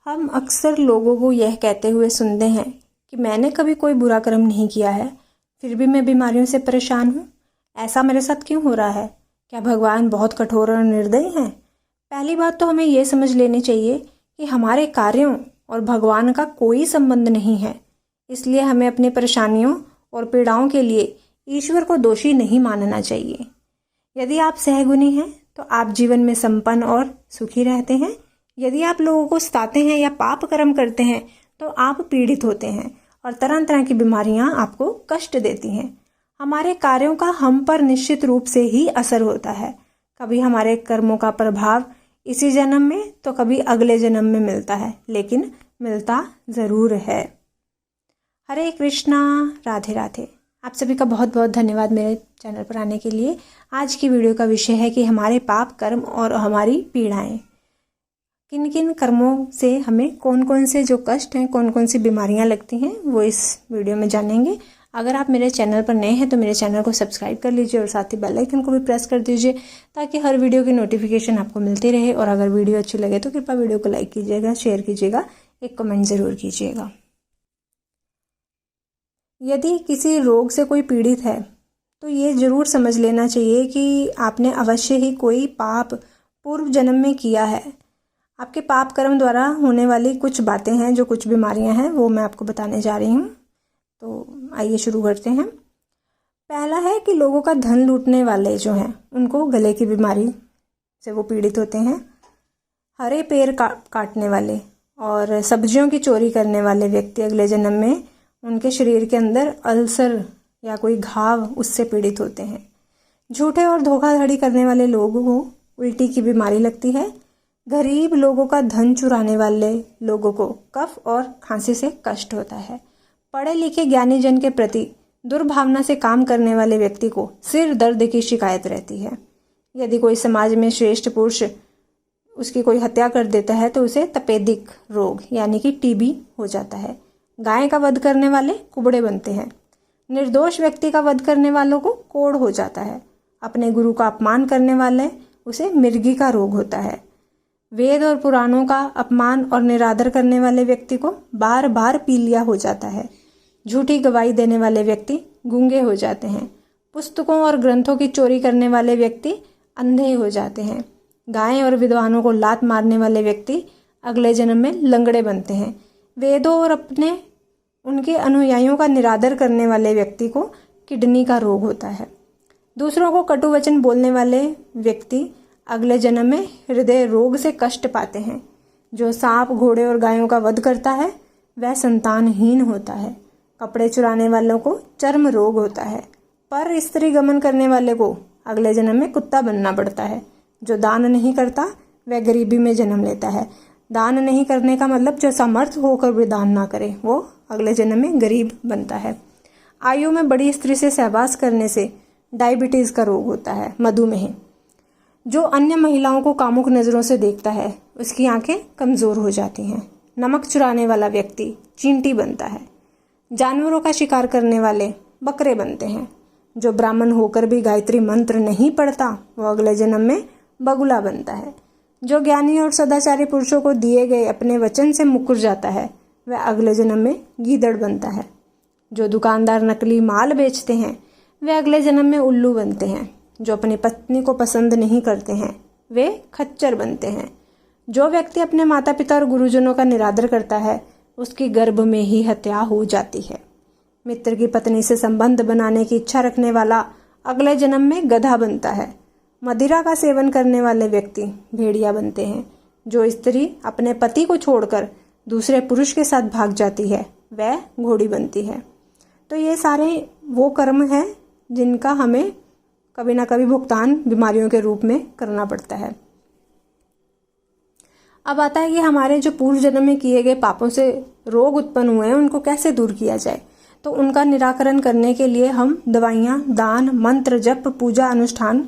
हम अक्सर लोगों को यह कहते हुए सुनते हैं कि मैंने कभी कोई बुरा कर्म नहीं किया है, फिर भी मैं बीमारियों से परेशान हूँ। ऐसा मेरे साथ क्यों हो रहा है? क्या भगवान बहुत कठोर और निर्दयी हैं? पहली बात तो हमें ये समझ लेनी चाहिए कि हमारे कार्यों और भगवान का कोई संबंध नहीं है। इसलिए हमें अपनी परेशानियों और पीड़ाओं के लिए ईश्वर को दोषी नहीं मानना चाहिए। यदि आप सहगुणी हैं तो आप जीवन में संपन्न और सुखी रहते हैं। यदि आप लोगों को सताते हैं या पाप कर्म करते हैं तो आप पीड़ित होते हैं और तरह तरह की बीमारियां आपको कष्ट देती हैं। हमारे कार्यों का हम पर निश्चित रूप से ही असर होता है। कभी हमारे कर्मों का प्रभाव इसी जन्म में तो कभी अगले जन्म में मिलता है, लेकिन मिलता जरूर है। हरे कृष्णा, राधे राधे। आप सभी का बहुत बहुत धन्यवाद मेरे चैनल पर आने के लिए। आज की वीडियो का विषय है कि हमारे पाप कर्म और हमारी पीड़ाएं, किन किन कर्मों से हमें कौन कौन से जो कष्ट हैं, कौन कौन सी बीमारियां लगती हैं, वो इस वीडियो में जानेंगे। अगर आप मेरे चैनल पर नए हैं तो मेरे चैनल को सब्सक्राइब कर लीजिए और साथ ही बेल आइकन को भी प्रेस कर दीजिए ताकि हर वीडियो की नोटिफिकेशन आपको मिलती रहे। और अगर वीडियो अच्छी लगे तो कृपया वीडियो को लाइक कीजिएगा, शेयर कीजिएगा, एक कमेंट ज़रूर कीजिएगा। यदि किसी रोग से कोई पीड़ित है तो ये ज़रूर समझ लेना चाहिए कि आपने अवश्य ही कोई पाप पूर्व जन्म में किया है। आपके पाप कर्म द्वारा होने वाली कुछ बातें हैं, जो कुछ बीमारियां हैं, वो मैं आपको बताने जा रही हूँ। तो आइए शुरू करते हैं। पहला है कि लोगों का धन लूटने वाले जो हैं उनको गले की बीमारी से वो पीड़ित होते हैं। हरे पेड़ काटने वाले और सब्जियों की चोरी करने वाले व्यक्ति अगले जन्म में उनके शरीर के अंदर अल्सर या कोई घाव उससे पीड़ित होते हैं। झूठे और धोखाधड़ी करने वाले लोगों को उल्टी की बीमारी लगती है। गरीब लोगों का धन चुराने वाले लोगों को कफ और खांसी से कष्ट होता है। पढ़े लिखे ज्ञानी जन के प्रति दुर्भावना से काम करने वाले व्यक्ति को सिर दर्द की शिकायत रहती है। यदि कोई समाज में श्रेष्ठ पुरुष उसकी कोई हत्या कर देता है तो उसे तपेदिक रोग यानी कि टीबी हो जाता है। गाय का वध करने वाले कुबड़े बनते हैं। निर्दोष व्यक्ति का वध करने वालों को कोढ़ हो जाता है। अपने गुरु का अपमान करने वाले उसे मिर्गी का रोग होता है। वेद और पुराणों का अपमान और निरादर करने वाले व्यक्ति को बार बार पीलिया हो जाता है। झूठी गवाही देने वाले व्यक्ति गूंगे हो जाते हैं। पुस्तकों और ग्रंथों की चोरी करने वाले व्यक्ति अंधे हो जाते हैं। गायें और विद्वानों को लात मारने वाले व्यक्ति अगले जन्म में लंगड़े बनते हैं। वेदों और अपने उनके अनुयायियों का निरादर करने वाले व्यक्ति को किडनी का रोग होता है। दूसरों को कटु वचन बोलने वाले व्यक्ति अगले जन्म में हृदय रोग से कष्ट पाते हैं। जो सांप, घोड़े और गायों का वध करता है वह संतानहीन होता है। कपड़े चुराने वालों को चर्म रोग होता है। पर स्त्री गमन करने वाले को अगले जन्म में कुत्ता बनना पड़ता है। जो दान नहीं करता वह गरीबी में जन्म लेता है। दान नहीं करने का मतलब जो समर्थ होकर भी दान ना करे वो अगले जन्म में गरीब बनता है। आयु में बड़ी स्त्री से सहवास करने से डायबिटीज का रोग होता है। मधुमेह। जो अन्य महिलाओं को कामुक नजरों से देखता है उसकी आंखें कमजोर हो जाती हैं। नमक चुराने वाला व्यक्ति चींटी बनता है। जानवरों का शिकार करने वाले बकरे बनते हैं। जो ब्राह्मण होकर भी गायत्री मंत्र नहीं पढ़ता वो अगले जन्म में बगुला बनता है। जो ज्ञानी और सदाचारी पुरुषों को दिए गए अपने वचन से मुकर जाता है वह अगले जन्म में गीदड़ बनता है। जो दुकानदार नकली माल बेचते हैं वे अगले जन्म में उल्लू बनते हैं। जो अपनी पत्नी को पसंद नहीं करते हैं वे खच्चर बनते हैं। जो व्यक्ति अपने माता पिता और गुरुजनों का निरादर करता है उसकी गर्भ में ही हत्या हो जाती है। मित्र की पत्नी से संबंध बनाने की इच्छा रखने वाला अगले जन्म में गधा बनता है। मदिरा का सेवन करने वाले व्यक्ति भेड़िया बनते हैं। जो स्त्री अपने पति को छोड़कर दूसरे पुरुष के साथ भाग जाती है वह घोड़ी बनती है। तो ये सारे वो कर्म हैं जिनका हमें कभी ना कभी भुगतान बीमारियों के रूप में करना पड़ता है। अब आता है कि हमारे जो पूर्व जन्म में किए गए पापों से रोग उत्पन्न हुए हैं उनको कैसे दूर किया जाए। तो उनका निराकरण करने के लिए हम दवाइयाँ, दान, मंत्र, जप, पूजा, अनुष्ठान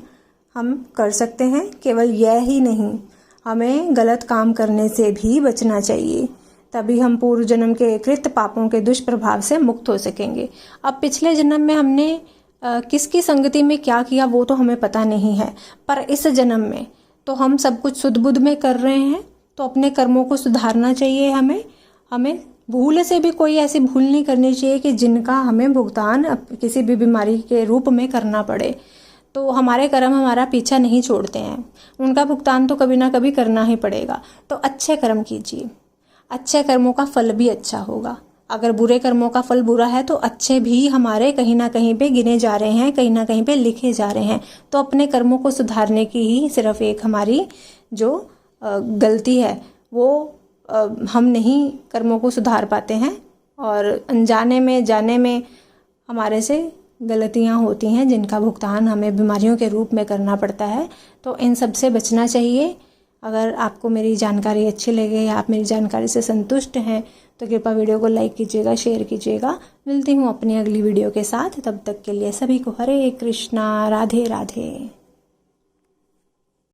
हम कर सकते हैं। केवल यह ही नहीं, हमें गलत काम करने से भी बचना चाहिए, तभी हम पूर्व जन्म के कृत पापों के दुष्प्रभाव से मुक्त हो सकेंगे। अब पिछले जन्म में हमने किसकी संगति में क्या किया वो तो हमें पता नहीं है, पर इस जन्म में तो हम सब कुछ सुध बुध में कर रहे हैं तो अपने कर्मों को सुधारना चाहिए। हमें भूल से भी कोई ऐसी भूल नहीं करनी चाहिए कि जिनका हमें भुगतान किसी भी बीमारी के रूप में करना पड़े। तो हमारे कर्म हमारा पीछा नहीं छोड़ते हैं, उनका भुगतान तो कभी ना कभी करना ही पड़ेगा। तो अच्छे कर्म कीजिए, अच्छे कर्मों का फल भी अच्छा होगा। अगर बुरे कर्मों का फल बुरा है तो अच्छे भी हमारे कहीं ना कहीं पे गिने जा रहे हैं, कहीं ना कहीं पे लिखे जा रहे हैं। तो अपने कर्मों को सुधारने की ही सिर्फ एक हमारी जो गलती है, वो हम नहीं कर्मों को सुधार पाते हैं और अनजाने में जाने में हमारे से गलतियां होती हैं जिनका भुगतान हमें बीमारियों के रूप में करना पड़ता है। तो इन सब से बचना चाहिए। अगर आपको मेरी जानकारी अच्छी लगे या आप मेरी जानकारी से संतुष्ट हैं तो कृपया वीडियो को लाइक कीजिएगा, शेयर कीजिएगा। मिलती हूँ अपनी अगली वीडियो के साथ, तब तक के लिए सभी को हरे कृष्णा, राधे राधे।